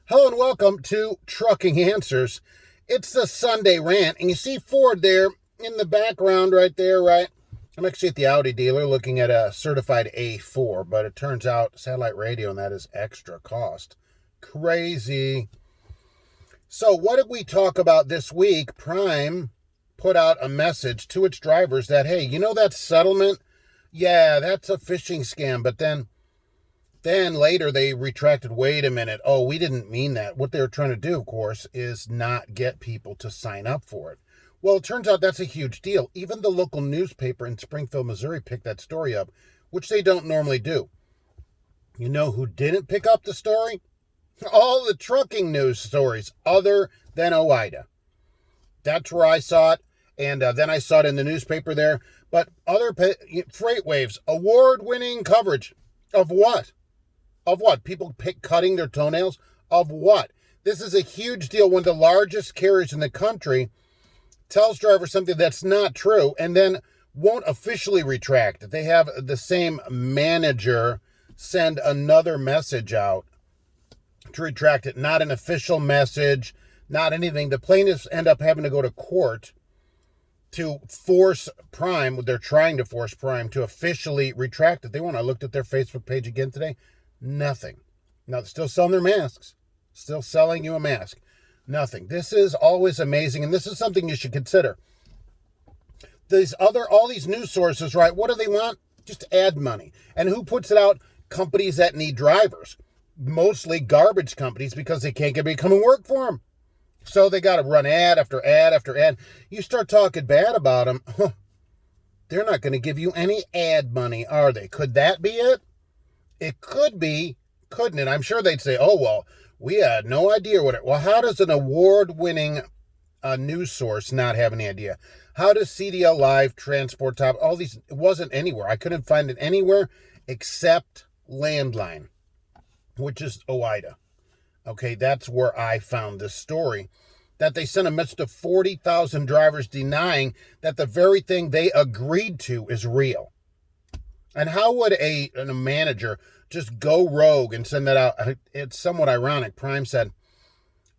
Hello and welcome to Trucking Answers. It's the Sunday Rant, and you see Ford there in the background right there, right? I'm actually at the Audi dealer looking at a certified A4, but it turns out satellite radio, and that is extra cost. Crazy. So what did we talk about this week? Prime put out a message to its drivers that, hey, you know that settlement? Yeah, that's a phishing scam, but then later they retracted, wait a minute, oh, we didn't mean that. What they were trying to do, of course, is not get people to sign up for it. Well, it turns out that's a huge deal. Even the local newspaper in Springfield, Missouri picked that story up, which they don't normally do. You know who didn't pick up the story? All the trucking news stories other than OOIDA. That's where I saw it, and then I saw it in the newspaper there. But other freight waves, award-winning coverage of what? Of what? People cutting their toenails? Of what? This is a huge deal when the largest carriers in the country tells drivers something that's not true and then won't officially retract it. They have the same manager send another message out to retract it. Not an official message, not anything. The plaintiffs end up having to go to court to force Prime, they're trying to force Prime to officially retract it. I looked at their Facebook page again today. Nothing. Now, they're still selling their masks. Still selling you a mask. Nothing. This is always amazing, and this is something you should consider. All these news sources, right, what do they want? Just ad money. And who puts it out? Companies that need drivers. Mostly garbage companies because they can't get anybody to come and work for them. So they got to run ad after ad after ad. You start talking bad about them, they're not going to give you any ad money, are they? Could that be it? It could be, couldn't it? I'm sure they'd say, oh, well, we had no idea what it... Well, how does an award-winning news source not have any idea? How does CDL Live, Transport Top, all these... It wasn't anywhere. I couldn't find it anywhere except Landline, which is OOIDA. Okay, that's where I found this story. That they sent a message to 40,000 drivers denying that the very thing they agreed to is real. And how would a manager just go rogue and send that out? It's somewhat ironic. Prime said,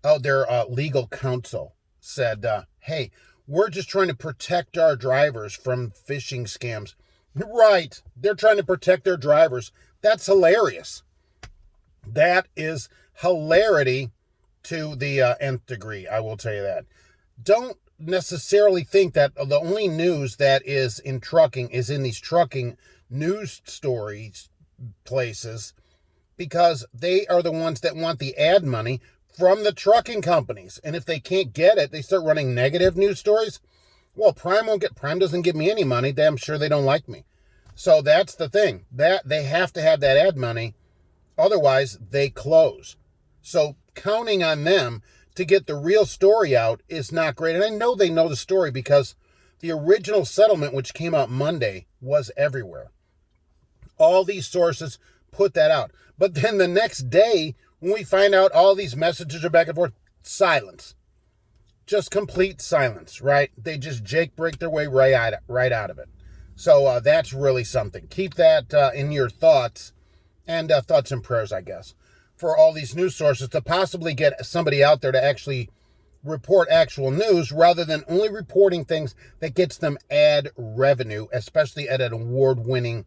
their legal counsel said, hey, we're just trying to protect our drivers from phishing scams. Right. They're trying to protect their drivers. That's hilarious. That is hilarity to the nth degree. I will tell you that. Don't necessarily think that the only news that is in trucking is in these trucking news stories places, because they are the ones that want the ad money from the trucking companies. And if they can't get it, they start running negative news stories. Well, Prime doesn't give me any money. I'm sure they don't like me. So that's the thing, that they have to have that ad money. Otherwise they close. So counting on them to get the real story out is not great. And I know they know the story because the original settlement, which came out Monday, was everywhere. All these sources put that out. But then the next day, when we find out all these messages are back and forth, silence. Just complete silence, right? They just break their way right out of it. So that's really something. Keep that in your thoughts and thoughts and prayers, I guess, for all these news sources to possibly get somebody out there to actually report actual news rather than only reporting things that gets them ad revenue, especially at an award-winning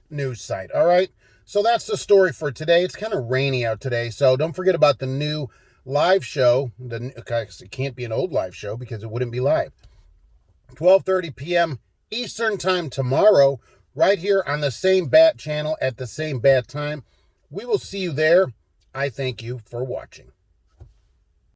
news site. All right, so that's the story for today. It's kind of rainy out today, so don't forget about the new live show. It can't be an old live show because it wouldn't be live. 12:30 p.m. Eastern time tomorrow, right here on the same bat channel at the same bat time. We will see you there. I thank you for watching.